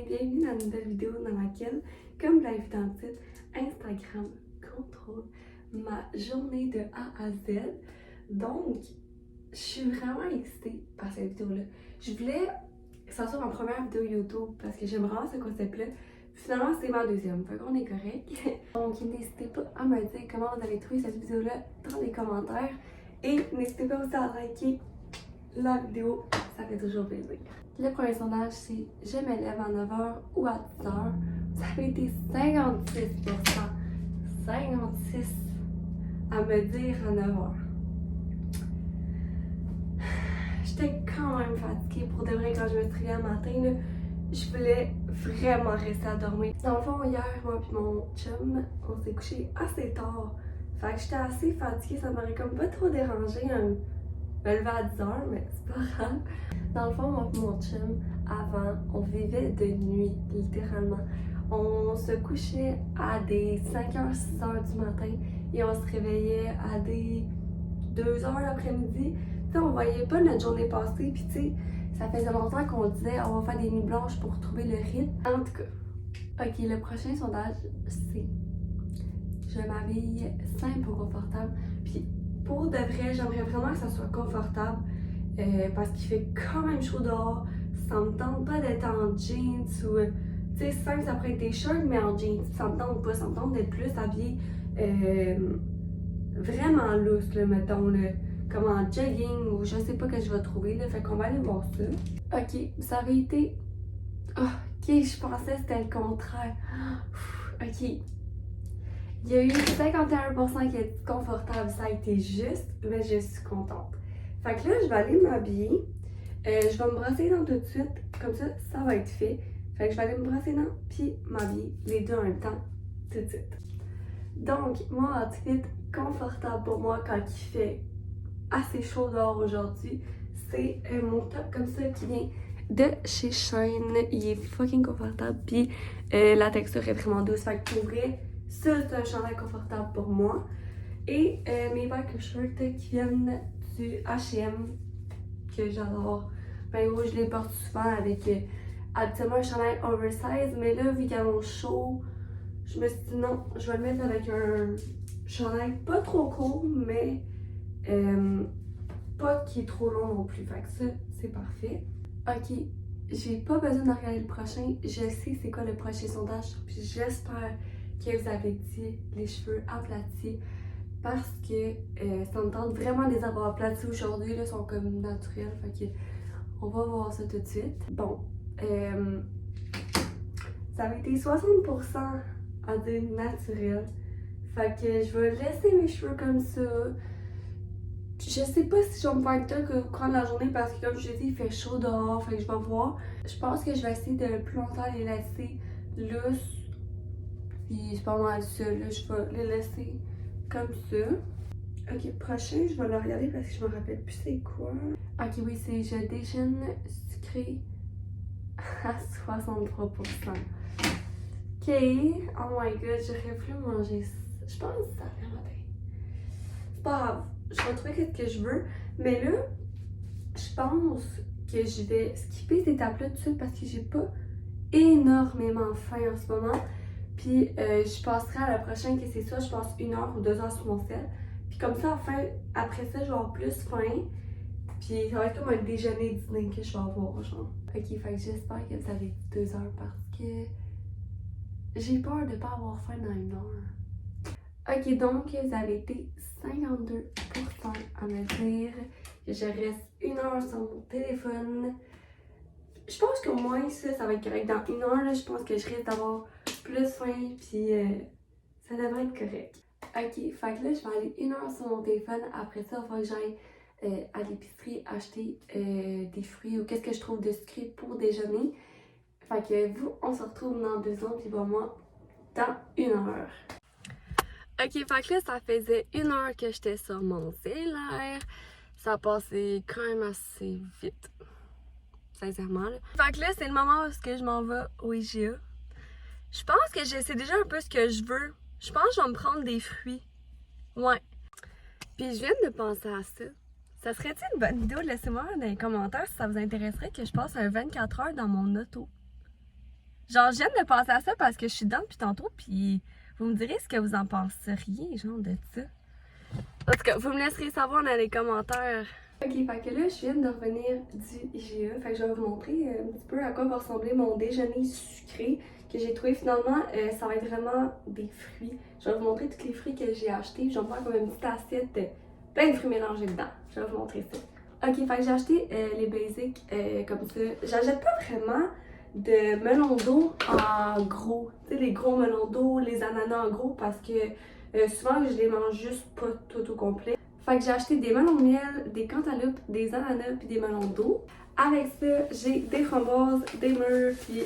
bienvenue dans une nouvelle vidéo dans laquelle, comme vous l'avez vu dans le titre, Instagram contrôle ma journée de A à Z. Donc, je suis vraiment excitée par cette vidéo-là. Je voulais que ça soit ma première vidéo YouTube parce que j'aime vraiment ce concept-là. Finalement, c'est ma deuxième, fait qu'on est correct. Donc, n'hésitez pas à me dire comment vous avez trouvé cette vidéo-là dans les commentaires. Et n'hésitez pas aussi à liker la vidéo, ça fait toujours plaisir. Le premier sondage, c'est je me lève à 9h ou à 10h. Vous avez été 56%. 56 à me dire à 9h. J'étais quand même fatiguée pour de vrai quand je me suis réveillée le matin. Là, je voulais vraiment rester à dormir. Dans le fond, hier, moi et mon chum, on s'est couché assez tard. Fait que j'étais assez fatiguée, ça m'aurait comme pas trop dérangé me lever à 10h, mais c'est pas grave. Dans le fond, moi et mon chum, avant, on vivait de nuit, littéralement. On se couchait à des 5h, 6h du matin et on se réveillait à des 2h l'après-midi. T'sais, on voyait pas notre journée passer, puis tu sais, ça faisait longtemps qu'on disait on va faire des nuits blanches pour trouver le rythme. En tout cas, ok, le prochain sondage, c'est je m'habille simple ou confortable. Puis pour de vrai, j'aimerais vraiment que ça soit confortable parce qu'il fait quand même chaud dehors. Ça me tente pas d'être en jeans ou tu sais, simple, ça pourrait être des shorts mais en jeans. Ça me tente pas, ça me tente d'être plus habillée vraiment loose, là, mettons, là, comme en jogging ou je sais pas que je vais trouver. Là, fait qu'on va aller voir ça. Ok, ça avait été. Oh, ok, je pensais que c'était le contraire. Ok. Il y a eu 51% qui est confortable, ça a été juste, mais je suis contente. Fait que là, je vais aller m'habiller. Je vais me brosser les dents tout de suite, comme ça va être fait. Fait que je vais aller me brosser les dents puis m'habiller, les deux en même temps, tout de suite. Donc, mon outfit confortable pour moi quand il fait assez chaud dehors aujourd'hui, c'est mon top comme ça qui vient de chez Shine. Il est fucking confortable, puis la texture est vraiment douce. Fait que pour vrai, ça, c'est un chandail confortable pour moi. Et mes biker shorts qui viennent du H&M, que j'adore. Ben oui, je les porte souvent avec habituellement un chandail oversize, mais là, vu qu'ils ont chaud, je me suis dit non, je vais le mettre avec un chandail pas trop court, mais pas qui est trop long non plus. Fait que ça, c'est parfait. Ok, j'ai pas besoin de regarder le prochain. Je sais c'est quoi le prochain sondage. Puis j'espère que vous avez dit les cheveux aplatis parce que ça me tente vraiment de les avoir aplatis aujourd'hui. Là, ils sont comme naturels. Fait que on va voir ça tout de suite. Bon, ça avait été 60% à dire naturel. Fait que je vais laisser mes cheveux comme ça. Je sais pas si je vais me faire ça que prendre la journée parce que comme je dis, il fait chaud dehors, fait que je vais voir. Je pense que je vais essayer de plus longtemps les laisser lousses. Puis c'est pas mal ça, là, je vais les laisser comme ça. Ok, prochain, je vais le regarder parce que je me rappelle plus c'est quoi. Ok, oui, c'est je déjeune sucré à 63%. Ok, oh my god, j'aurais plus manger ça. Je pense que ça vient matin. C'est pas grave. Je vais trouver ce que je veux. Mais là, je pense que je vais skipper cette étape-là tout de suite parce que j'ai pas énormément faim en ce moment. Puis je passerai à la prochaine que c'est ça, je passe 1 heure ou 2 heures sur mon sel. Puis comme ça, enfin, après ça, je vais avoir plus faim. Puis ça va être comme un déjeuner-dîner que je vais avoir, genre. Ok, fait que j'espère que vous avez 2 heures parce que j'ai peur de pas avoir faim dans 1 heure. Ok, donc vous avez été 52% à me dire que je reste 1 heure sur mon téléphone. Je pense qu'au moins ça va être correct. Dans 1 heure, là, je pense que je risque d'avoir plus faim, puis ça devrait être correct. Ok, fait que là, je vais aller 1 heure sur mon téléphone. Après ça, il va que j'aille à l'épicerie acheter des fruits ou qu'est-ce que je trouve de sucré pour déjeuner. Fait que vous, on se retrouve dans 2 ans, puis moi, dans 1 heure. Ok, fait que là, ça faisait 1 heure que j'étais sur mon cellulaire. Ça a passé quand même assez vite. Sincèrement, là. Fait que là, c'est le moment où je m'en vais au IGA. Je pense que je sais déjà un peu ce que je veux. Je pense que je vais me prendre des fruits. Ouais. Puis je viens de penser à ça. Ça serait-il une bonne vidéo? Laissez-moi dans les commentaires si ça vous intéresserait que je passe un 24 heures dans mon auto. Genre, je viens de penser à ça parce que je suis dedans depuis tantôt, puis vous me direz ce que vous en penseriez, genre, de ça. En tout cas, vous me laisserez savoir dans les commentaires. Ok, fait que là, je viens de revenir du IGA. Fait que je vais vous montrer un petit peu à quoi va ressembler mon déjeuner sucré que j'ai trouvé finalement. Ça va être vraiment des fruits. Je vais vous montrer tous les fruits que j'ai achetés. Je vais me faire comme une petite assiette plein de fruits mélangés dedans. Je vais vous montrer ça. Ok, fait que j'ai acheté les basics comme ça. J'achète pas vraiment de melons d'eau en gros. Tu sais, les gros melons d'eau, les ananas en gros, parce que souvent je les mange juste pas tout au complet. Fait que j'ai acheté des melons de miel, des cantaloupes, des ananas puis des melons d'eau. Avec ça, j'ai des framboises, des mûres, puis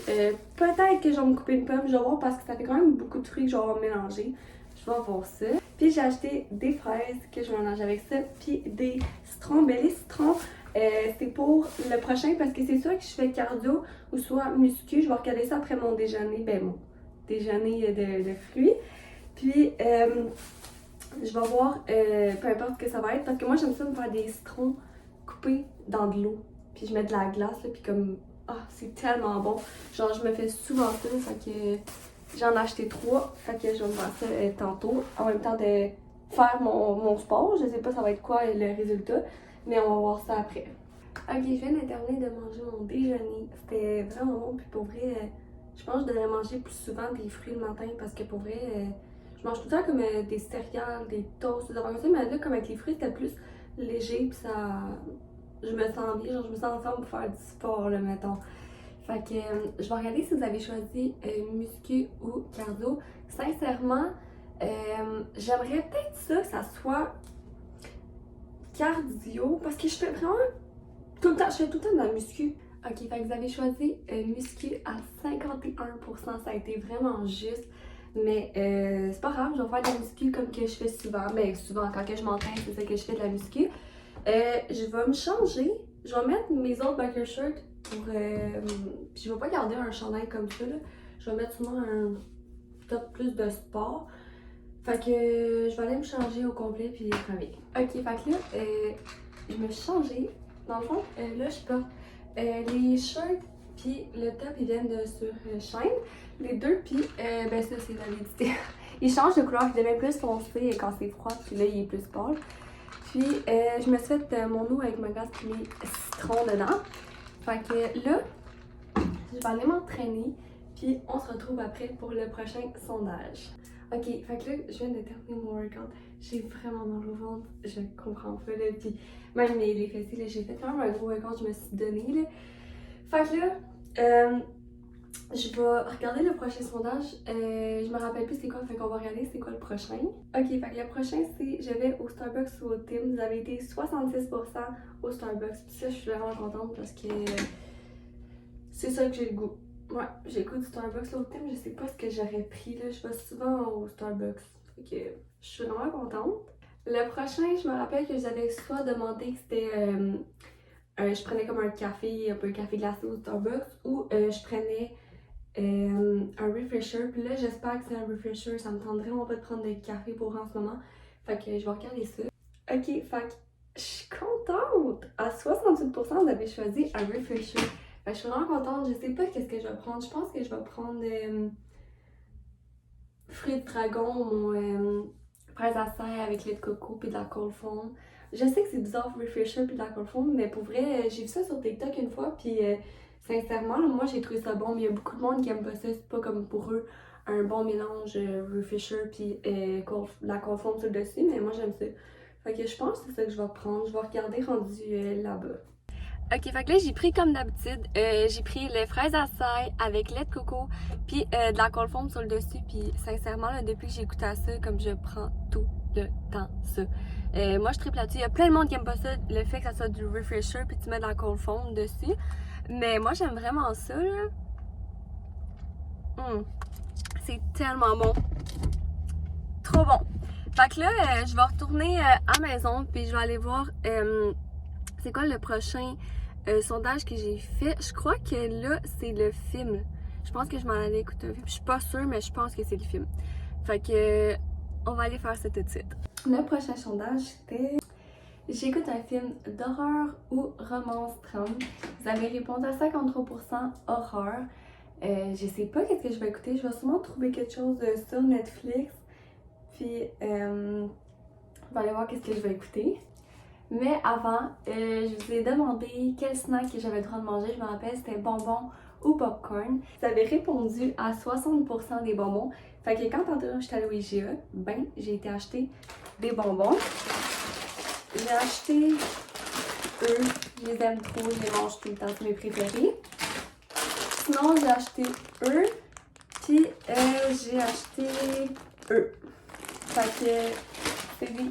peut-être que je vais me couper une pomme, je vais voir parce que ça fait quand même beaucoup de fruits que je vais mélanger. Je vais voir ça. Puis j'ai acheté des fraises que je vais mélanger avec ça, puis des citrons. Ben les citrons, c'est pour le prochain parce que c'est sûr que je fais cardio ou soit muscu. Je vais regarder ça après mon déjeuner, ben mon déjeuner de fruits. Puis je vais voir peu importe ce que ça va être parce que moi j'aime ça me faire des citrons coupés dans de l'eau. Puis je mets de la glace là, puis comme c'est tellement bon. Genre je me fais souvent ça, fait que j'en ai acheté 3, fait que je vais me faire ça tantôt en même temps de faire mon sport. Je sais pas ça va être quoi le résultat, mais on va voir ça après. Ok, je viens de terminer de manger mon déjeuner. C'était vraiment bon, puis pour vrai, je pense que je devrais manger plus souvent des fruits le matin parce que pour vrai, je mange tout le temps comme des céréales, des toasts, des affaires comme ça, mais là, comme avec les fruits, c'était plus léger, puis ça. Je me sens bien, genre je me sens en forme pour faire du sport, là, mettons. Fait que je vais regarder si vous avez choisi muscu ou cardio. Sincèrement, j'aimerais peut-être ça, que ça soit cardio, parce que je fais vraiment tout le temps, je fais tout le temps de la muscu. Ok, fait que vous avez choisi muscu à 51%, ça a été vraiment juste. Mais c'est pas grave, je vais faire de la muscu comme que je fais souvent. Mais souvent, quand que je m'entraîne, c'est ça que je fais de la muscu. Je vais me changer. Je vais mettre mes autres biker shirts pour. Puis je vais pas garder un chandail comme ça, là. Je vais mettre souvent un top plus de sport. Fait que je vais aller me changer au complet puis revenir. Ok, fait que là, je me suis changée. Dans le fond, là, je porte les shirts puis le top, ils viennent de sur Shein. Les deux, puis ben ça, c'est l'humidité. Ils changent de couleur, ils deviennent plus foncé quand c'est froid, puis là, il est plus pâle. Puis, je me suis fait mon eau avec ma glace et mes citrons dedans. Fait que là, je vais aller m'entraîner, puis on se retrouve après pour le prochain sondage. Ok, fait que là, je viens de terminer mon workout. J'ai vraiment mal au ventre, je comprends pas, là. Puis même les fessiers, là, j'ai fait quand même un gros workout, je me suis donné, là. Fait que là, je vais regarder le prochain sondage. Je me rappelle plus c'est quoi, fait qu'on va regarder c'est quoi le prochain. Ok, fait que le prochain c'est je vais au Starbucks ou au Tim. Vous avez été 66% au Starbucks. Puis ça, je suis vraiment contente parce que c'est ça que j'ai le goût. Ouais, j'ai le goût du Starbucks. L'autre Tim, je sais pas ce que j'aurais pris là. Je vais souvent au Starbucks. Fait que je suis vraiment contente. Le prochain, je me rappelle que j'avais soit demandé que c'était. Je prenais comme un café, un peu café glacé au Starbucks, ou je prenais un refresher. Puis là, j'espère que c'est un refresher. Ça me tente vraiment pas de prendre de café pour en ce moment. Fait que je vais regarder ça. Ok, fait que je suis contente! À 68%, vous avez choisi un refresher. Fait que je suis vraiment contente. Je sais pas qu'est-ce que je vais prendre. Je pense que je vais prendre fruits de dragon, mon fraise à serre avec lait de coco puis de la cold foam. Je sais que c'est bizarre, refresher puis de la cold foam, mais pour vrai, j'ai vu ça sur TikTok une fois, puis sincèrement, là, moi j'ai trouvé ça bon, mais il y a beaucoup de monde qui aime pas ça, c'est pas comme pour eux un bon mélange refresher puis la cold foam sur le dessus, mais moi j'aime ça. Fait que je pense que c'est ça que je vais prendre, je vais regarder rendu là-bas. Ok, fait que là, j'ai pris comme d'habitude, j'ai pris les fraises à serre avec lait de coco, puis de la cold foam sur le dessus, puis sincèrement, là, depuis que j'ai goûté à ça, comme je prends tout le temps ça. Moi, je triple là-dessus. Il y a plein de monde qui aime pas ça, le fait que ça soit du refresher, puis tu mets de la cold foam dessus. Mais moi, j'aime vraiment ça, là. C'est tellement bon. Trop bon. Fait que là, je vais retourner à la maison, puis je vais aller voir c'est quoi le prochain sondage que j'ai fait. Je crois que là, c'est le film. Je pense que je m'en allais écouter un film. Je suis pas sûre, mais je pense que c'est le film. Fait que on va aller faire ça tout de suite. Le prochain sondage, c'était j'écoute un film d'horreur ou romance drame. Vous avez répondu à 53% horreur. Je sais pas qu'est-ce que je vais écouter. Je vais sûrement trouver quelque chose sur Netflix. Puis, je vais aller voir qu'est-ce que je vais écouter. Mais avant, je vous ai demandé quel snack que j'avais le droit de manger. Je me rappelle, c'était bonbons ou popcorn. Vous avez répondu à 60% des bonbons. Fait que quand tantôt j'étais allée au IGA, ben, j'ai été acheter des bonbons. J'ai acheté eux, je les aime trop, je les mange tout le temps, c'est mes préférés. Sinon, j'ai acheté eux, puis j'ai acheté eux. Fait que c'est les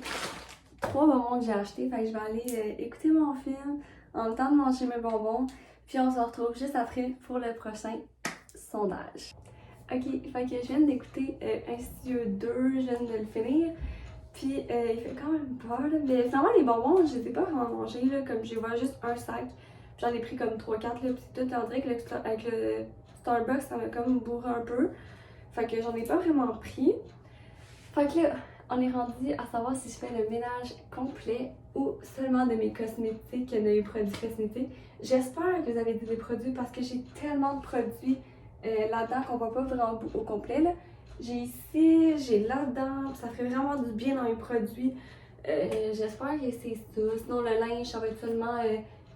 3 bonbons que j'ai achetés. Fait que je vais aller écouter mon film en même temps de manger mes bonbons. Puis on se retrouve juste après pour le prochain sondage. Ok, fait que je viens d'écouter Insidieux 2, je viens de le finir. Puis il fait quand même peur, là. Mais finalement, les bonbons, je les ai pas vraiment mangés, là. Comme je vois juste un sac. J'en ai pris comme 3-4, là. Puis tout, on dirait que avec le Starbucks, ça m'a comme bourré un peu. Fait que j'en ai pas vraiment pris. Fait que là, on est rendu à savoir si je fais le ménage complet ou seulement de mes cosmétiques, de mes produits cosmétiques. J'espère que vous avez dit des produits parce que j'ai tellement de produits là-dedans qu'on voit pas vraiment au complet, là. J'ai ici, j'ai là-dedans, ça ferait vraiment du bien dans mes produits. J'espère que c'est ça. Sinon, le linge, ça va être seulement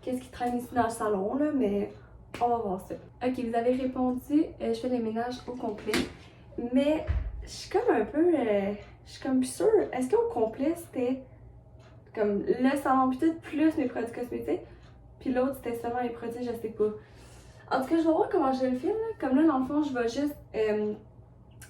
qu'est-ce qui traîne ici dans le salon, là, mais on va voir ça. Ok, vous avez répondu, je fais le ménage au complet, mais je suis comme un peu, je suis comme sûre, est-ce qu'au complet c'était comme le salon puis tout plus mes produits cosmétiques, puis l'autre c'était seulement les produits, je sais pas. En tout cas, je vais voir comment je vais le faire, là. Comme là, dans le fond, je vais juste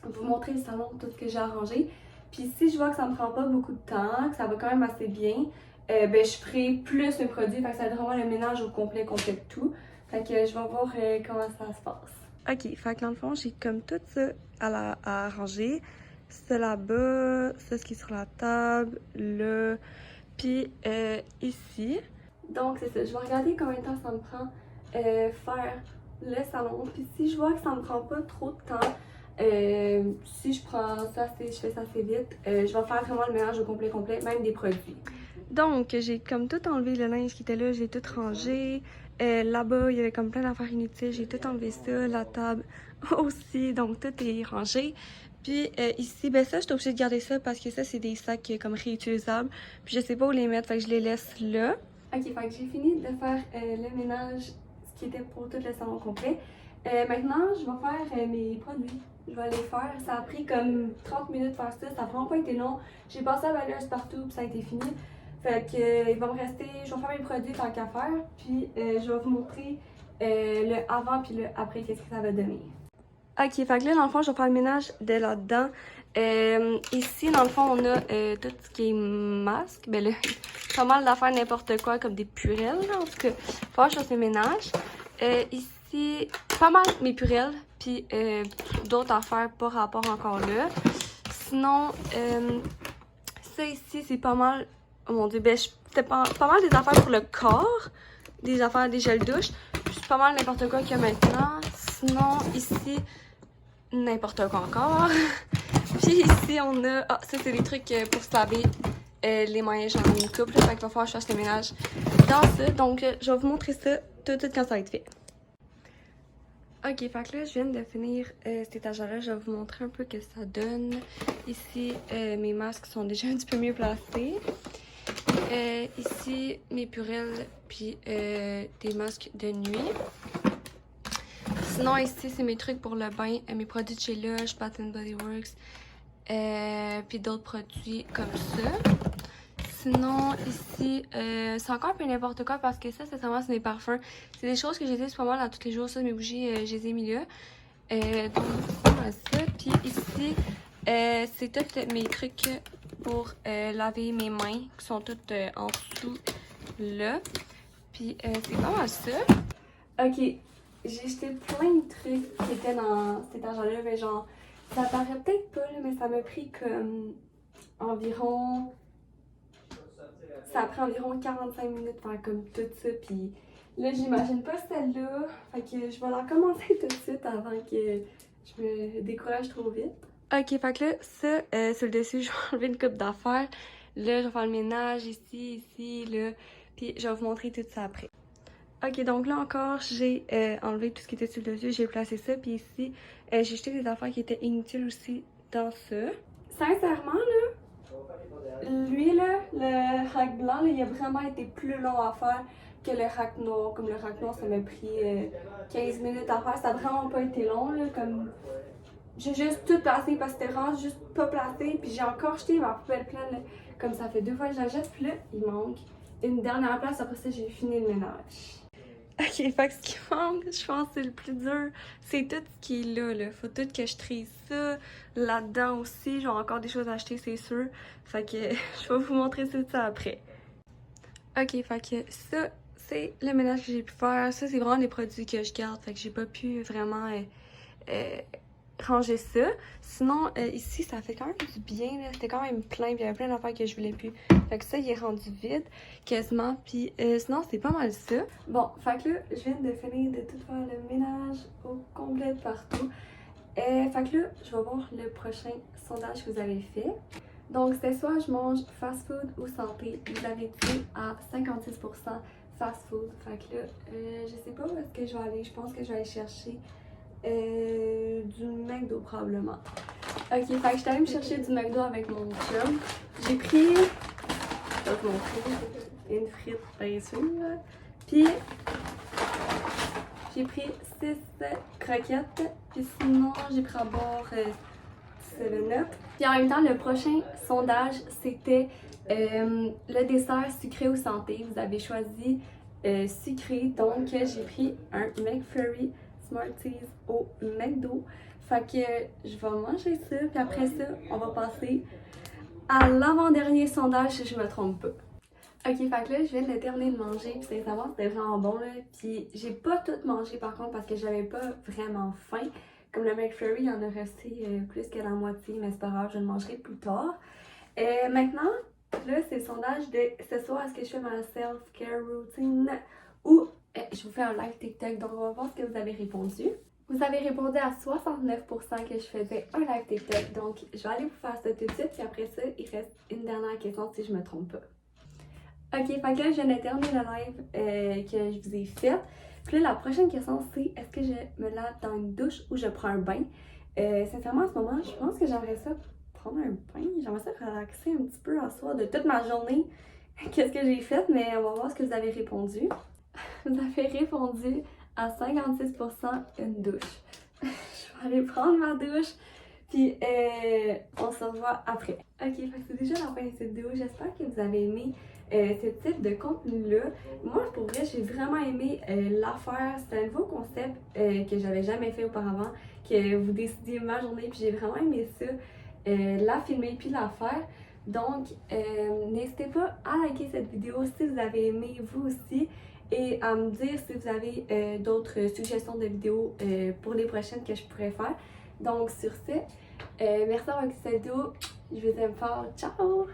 vous montrer le salon, tout ce que j'ai arrangé. Puis si je vois que ça me prend pas beaucoup de temps, que ça va quand même assez bien, ben je ferai plus mes produits, fait que ça va être vraiment le ménage au complet de tout. Fait que je vais voir comment ça se passe. Ok, fait que dans le fond, j'ai comme tout ça à arranger. Ça là-bas, ça ce qui est sur la table, là, puis ici. Donc c'est ça, je vais regarder combien de temps ça me prend faire le salon. Puis si je vois que ça me prend pas trop de temps, si je prends ça, je fais ça assez vite, je vais faire vraiment le ménage au complet, même des produits. Donc j'ai comme tout enlevé le linge qui était là, j'ai tout rangé. Là-bas, il y avait comme plein d'affaires inutiles, j'ai tout enlevé ça, la table aussi, donc tout est rangé. Puis ici, ben ça, je suis obligée de garder ça parce que ça, c'est des sacs comme réutilisables. Puis je sais pas où les mettre, fait que je les laisse là. Ok, fait que j'ai fini de faire le ménage, ce qui était pour tout le salon complet. Maintenant, je vais faire mes produits. Je vais les faire. Ça a pris comme 30 minutes de faire ça, ça n'a vraiment pas été long. J'ai passé la balayeuse partout, puis ça a été fini. Fait que il va me rester, je vais faire mes produits tant qu'à faire, puis je vais vous montrer le avant puis le après, qu'est-ce que ça va donner. Ok, fait que là, dans le fond, je vais faire le ménage de là-dedans. Ici, dans le fond, on a tout ce qui est masque. Ben là, pas mal d'affaires n'importe quoi, comme des purelles, là, en tout cas. Faut que je fasse le ménage. Ici, pas mal mes purelles, puis d'autres affaires pas rapport encore là. Sinon, ça ici, c'est pas mal... Oh mon dieu, ben c'était pas mal des affaires pour le corps, des affaires, des gels douche, puis c'est pas mal n'importe quoi qu'il y a maintenant. Sinon, ici, n'importe quoi encore. Puis ici, on a... Ah, ça, c'est des trucs pour se laver les mains, j'en ai une couple, fait qu'il va falloir que je fasse le ménage dans ça. Donc, je vais vous montrer ça tout quand ça va être fait. Ok, fait que là, je viens de finir cet étagère-là. Je vais vous montrer un peu ce que ça donne. Ici, mes masques sont déjà un petit peu mieux placés. Ici, mes purelles, puis des masques de nuit. Sinon, ici, c'est mes trucs pour le bain, mes produits de chez Lush, Bath & Body Works, puis d'autres produits comme ça. Sinon, ici, c'est encore un peu n'importe quoi parce que ça, c'est vraiment mes parfums. C'est des choses que j'utilise pas mal dans tous les jours. Ça, mes bougies, je les ai mis là. Donc, ça. Puis ici, c'est tous mes trucs pour laver mes mains qui sont toutes en dessous là. Puis, c'est pas mal ça. Ok, j'ai jeté plein de trucs qui étaient dans cet étagère-là. Mais genre, ça paraît peut-être pas, là, mais ça m'a pris comme environ... Ça a pris environ 45 minutes de faire comme tout ça, puis là, j'imagine pas celle-là. Fait que je vais la commencer tout de suite avant que je me décourage trop vite. Ok, fait que là, ça, sur le dessus, je vais enlever une coupe d'affaires. Là, je vais faire le ménage ici, là, puis je vais vous montrer tout ça après. Ok, donc là encore, j'ai enlevé tout ce qui était sur le dessus, j'ai placé ça, puis ici, j'ai jeté des affaires qui étaient inutiles aussi dans ça. Sincèrement, là, lui, là, le rack blanc, là, il a vraiment été plus long à faire que le rack noir. Comme le rack noir, ça m'a pris 15 minutes à faire, ça a vraiment pas été long, là, comme... J'ai juste tout placé parce que c'était vraiment juste pas placé, puis j'ai encore jeté ma poubelle pleine, là, comme ça fait 2 fois que je la jette, puis là, il manque une dernière place, après ça, j'ai fini le ménage. Ok, fait que ce qui manque, je pense que c'est le plus dur, c'est tout ce qui est là. Faut tout que je trie ça. Là-dedans aussi, j'ai encore des choses à acheter, c'est sûr. Fait que je vais vous montrer tout ça après. Ok, fait que ça, c'est le ménage que j'ai pu faire. Ça, c'est vraiment les produits que je garde. Fait que j'ai pas pu vraiment ranger ça. Sinon, ici, ça fait quand même du bien, là. C'était quand même plein, puis il y avait plein d'affaires que je voulais plus. Fait que ça, il est rendu vide, quasiment. Puis sinon, c'est pas mal ça. Bon, fait que là, je viens de finir de tout faire le ménage au complet partout. Fait que là, je vais voir le prochain sondage que vous avez fait. Donc, c'était soit je mange fast food ou santé. Vous avez dit à 56% fast food. Fait que là, je sais pas où est-ce que je vais aller. Je pense que je vais aller chercher du McDo probablement. Ok, fait que j'étais allée me chercher du McDo avec mon chum. J'ai pris... Je vais te montrer. Une frite, bien sûr. Puis, j'ai pris 6 croquettes. Puis sinon, j'ai pris à boire 7-Up. Puis en même temps, le prochain sondage, c'était le dessert sucré ou santé. Vous avez choisi sucré. Donc, j'ai pris un McFlurry Smarties au McDo. Fait que je vais manger ça, puis après ça, on va passer à l'avant-dernier sondage si je me trompe pas. Ok, fait que là, je viens de terminer de manger, puis sincèrement, c'était vraiment bon, là. Puis j'ai pas tout mangé par contre parce que j'avais pas vraiment faim. Comme le McFlurry, il y en a resté plus que la moitié, mais c'est pas grave, je le mangerai plus tard. Maintenant, là, c'est le sondage de ce soir, est-ce que je fais ma self-care routine ou je vous fais un live TikTok. Donc, on va voir ce que vous avez répondu. Vous avez répondu à 69% que je faisais un live TikTok. Donc, je vais aller vous faire ça tout de suite. Puis après ça, il reste une dernière question si je me trompe pas. Ok, fait que là, je viens de terminer le live que je vous ai fait. Puis là, la prochaine question, c'est est-ce que je me lave dans une douche ou je prends un bain? Sincèrement, en ce moment, je pense que j'aimerais ça prendre un bain. J'aimerais ça relaxer un petit peu en soi de toute ma journée. Qu'est-ce que j'ai fait? Mais on va voir ce que vous avez répondu. Vous avez répondu à 56% une douche. Je vais aller prendre ma douche. Puis on se revoit après. Ok, c'est déjà la fin de cette vidéo. J'espère que vous avez aimé ce type de contenu-là. Moi, pour vrai, j'ai vraiment aimé l'affaire. C'est un nouveau concept que j'avais jamais fait auparavant, que vous décidiez ma journée, puis j'ai vraiment aimé ça, la filmer puis la faire. Donc, n'hésitez pas à liker cette vidéo si vous avez aimé vous aussi et à me dire si vous avez d'autres suggestions de vidéos pour les prochaines que je pourrais faire. Donc, sur ce, merci d'avoir écouté cette vidéo. Je vous aime fort. Ciao!